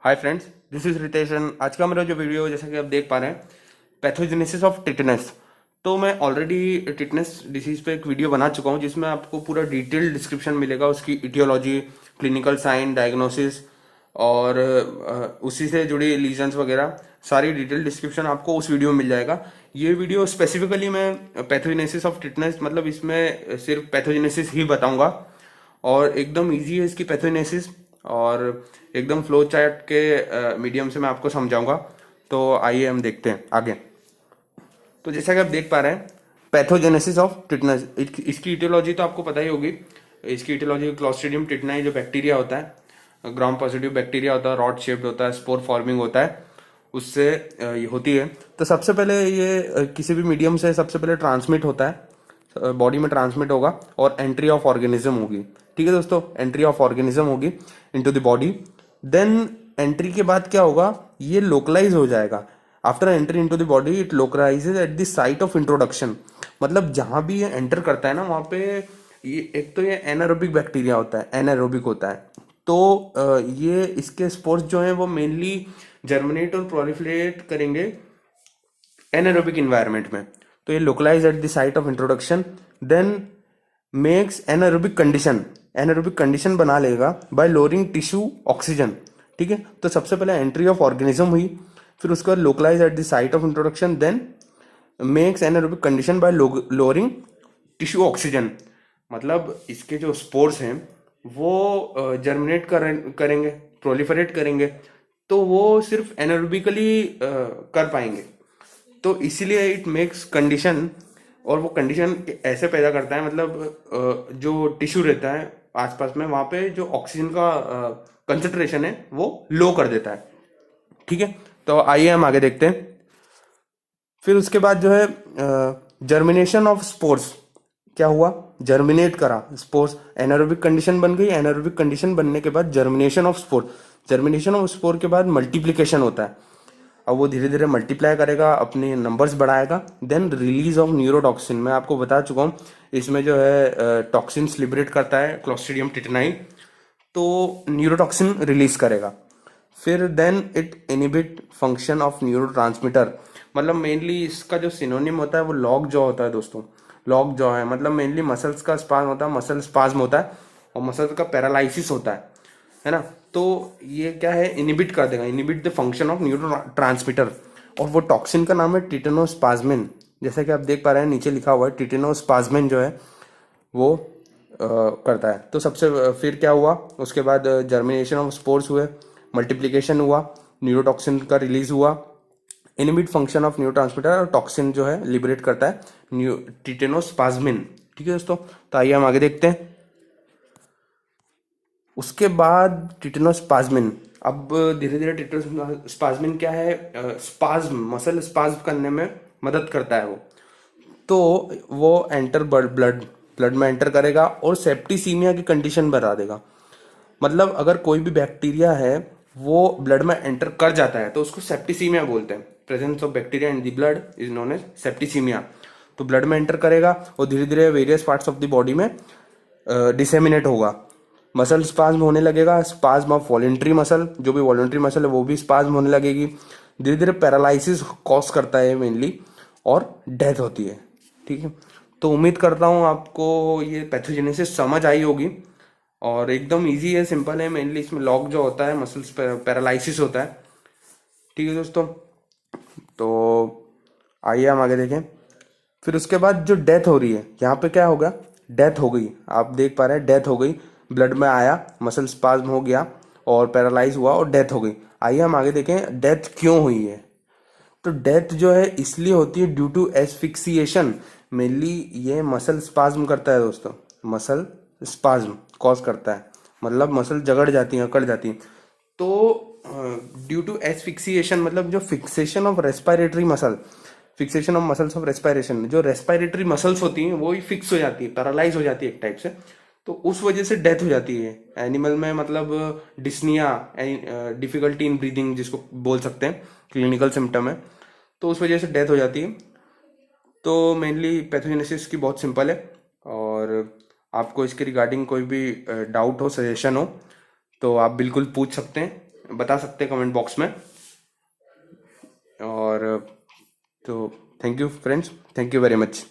Hi friends, this is Ritesh and आज का मेरा जो वीडियो जैसा कि आप देख पा रहे हैं, पैथोजेनेसिस ऑफ टिटनेस। तो मैं ऑलरेडी टिटनेस डिसीज पे एक वीडियो बना चुका हूं जिसमें आपको पूरा डिटेल डिस्क्रिप्शन मिलेगा, उसकी इटियोलॉजी, क्लिनिकल साइन, डायग्नोसिस और उसी से जुड़ी लीजन्स वगैरह सारी डिटेल डिस्क्रिप्शन आपको उस वीडियो में मिल जाएगा। ये वीडियो स्पेसिफिकली मैं पैथोजेनेसिस ऑफ टिटनेस मतलब इसमें सिर्फ पैथोजेनेसिस ही बताऊंगा और एकदम इजी है इसकी पैथोजेनेसिस और एकदम फ्लो चार्ट के मीडियम से मैं आपको समझाऊंगा। तो आइए हम देखते हैं आगे। तो जैसा कि आप देख पा रहे हैं, पैथोजेनेसिस ऑफ टिटनेस, इसकी इटियोलॉजी तो आपको पता ही होगी। इसकी इटियोलॉजी क्लॉस्ट्रिडियम टिटनाई जो बैक्टीरिया होता है, ग्राम पॉजिटिव बैक्टीरिया होता है, रॉड शेप्ड होता है, स्पोर फॉर्मिंग होता है, उससे ये होती है। तो सबसे पहले ये किसी भी मीडियम से सबसे पहले ट्रांसमिट होता है, बॉडी में ट्रांसमिट होगा और एंट्री ऑफ ऑर्गेनिज्म होगी। ठीक है दोस्तों, एंट्री ऑफ ऑर्गेनिज्म होगी into the body. Then entry के बाद क्या होगा, ये लोकलाइज हो जाएगा। After entry into the body it localizes at the site of introduction. मतलब जहां भी ये एंटर करता है ना, वहां पे ये एक तो ये एनारोबिक बैक्टीरिया होता है, एनारोबिक होता है। तो ये इसके स्पोर्स जो हैं वो मेनली जर्मिनेट और प्रोलिफरेट करेंगे एनारोबिक इन्वायरमेंट में। तो ये localise at the site of introduction, then makes anaerobic condition बना लेगा बाय लोअरिंग टिश्यू ऑक्सीजन। ठीक है, तो सबसे पहले एंट्री ऑफ ऑर्गेनिज्म हुई, फिर उसके बाद localise at the site of introduction, then makes anaerobic condition by lowering tissue oxygen. मतलब इसके जो स्पोर्स हैं वो जर्मिनेट करेंगे, प्रोलिफरेट करेंगे, तो वो सिर्फ एनारोबिकली कर पाएंगे। तो इसीलिए इट मेक्स कंडीशन, और वो कंडीशन ऐसे पैदा करता है, मतलब जो टिश्यू रहता है आसपास में, वहां पे जो ऑक्सीजन का कंसंट्रेशन है वो लो कर देता है। ठीक है, तो आइए हम आगे देखते हैं। फिर उसके बाद जो है जर्मिनेशन ऑफ स्पोर्स, क्या हुआ, जर्मिनेट करा स्पोर्स, एनारोबिक कंडीशन बन गई। एनारोबिक कंडीशन बनने के बाद germination of spore, germination of spore के बाद मल्टीप्लिकेशन होता है। अब वो धीरे धीरे मल्टीप्लाई करेगा, अपने नंबर्स बढ़ाएगा। देन रिलीज ऑफ न्यूरोटॉक्सिन, मैं आपको बता चुका हूँ इसमें जो है टॉक्सिन्स लिबरेट करता है क्लॉस्ट्रिडियम टिटनाई, तो न्यूरोटॉक्सिन रिलीज करेगा। फिर then it inhibit function of neurotransmitter. मतलब मेनली इसका जो सिनोनिम होता है वो लॉक जॉ होता है दोस्तों। लॉक जॉ है मतलब मेनली मसल्स का स्पाज्म होता है, मसल स्पाज्म होता है और मसल्स का पैरालाइसिस होता है ना। तो ये क्या है, इनिबिट कर देगा, inhibit the function of neuro transmitter. और वो टॉक्सिन का नाम है टिटेनोस्पाज्मिन। जैसा कि आप देख पा रहे हैं नीचे लिखा हुआ है, टिटेनोस्पाज्मिन जो है वो करता है। तो सबसे फिर क्या हुआ, उसके बाद जर्मिनेशन ऑफ स्पोर्स हुए, मल्टीप्लिकेशन हुआ, न्यूरोटॉक्सिन का रिलीज हुआ, इनिबिट फंक्शन ऑफ न्यूरोट्रांसमीटर, और टॉक्सिन जो है लिबरेट करता है टिटेनोस्पाज्मिन। ठीक है दोस्तों, तो आइए हम आगे देखते हैं। उसके बाद टिटेनोस्पाज्मिन, अब धीरे धीरे टिटेनोस्पाज्मिन क्या है, स्पाज्म, मसल स्पाज्म करने में मदद करता है वो। तो वो एंटर ब्लड ब्लड में एंटर करेगा और सेप्टिसीमिया की कंडीशन बता देगा। मतलब अगर कोई भी बैक्टीरिया है वो ब्लड में एंटर कर जाता है तो उसको सेप्टिसीमिया बोलते हैं। Presence of bacteria in the blood is known as septicaemia. तो ब्लड में एंटर करेगा और धीरे धीरे various parts of the body में डिसेमिनेट होगा। मसल स्पाज्म होने लगेगा, स्पाज्म ऑफ वॉलेंट्री मसल, जो भी वॉलेंट्री मसल है वो भी स्पाज्म होने लगेगी। धीरे धीरे पैरालिसिस कॉज करता है मेनली, और डेथ होती है। ठीक है, तो उम्मीद करता हूँ आपको ये पैथोजेनेसिस समझ आई होगी और एकदम इजी है, सिंपल है। मेनली इसमें लॉक जो होता है, मसल्स पैरालाइसिस होता है। ठीक है दोस्तों, तो आइए हम आगे देखें। फिर उसके बाद जो डेथ हो रही है, यहाँ पे क्या होगा, डेथ हो गई, आप देख पा रहे हैं डेथ हो गई, ब्लड में आया, मसल स्पाज्म हो गया और पैरालाइज हुआ और डेथ हो गई। आइए हम आगे देखें डेथ क्यों हुई है। तो डेथ जो है इसलिए होती है ड्यू टू एस्फिक्सिएशन। मेनली ये मसल स्पाज्म करता है दोस्तों, मसल स्पाज्म कॉज करता है, मतलब मसल जगड़ जाती है, अकड़ जाती है। तो ड्यू टू एस्फिक्सिएशन मतलब जो fixation of respiratory muscle, fixation of muscles of respiration, जो रेस्पिरेटरी मसल्स होती हैं वो ही फिक्स हो जाती है, पैरालाइज हो जाती है एक टाइप से। तो उस वजह से डेथ हो जाती है एनिमल में, मतलब डिस्निया, डिफिकल्टी इन ब्रीदिंग जिसको बोल सकते हैं, क्लिनिकल सिम्टम है। तो उस वजह से डेथ हो जाती है। तो मेनली पैथोजेनेसिस की बहुत सिंपल है, और आपको इसके रिगार्डिंग कोई भी डाउट हो, सजेशन हो, तो आप बिल्कुल पूछ सकते हैं। बता सकते हैं कमेंट बॉक्स में। और तो thank you friends, thank you very much.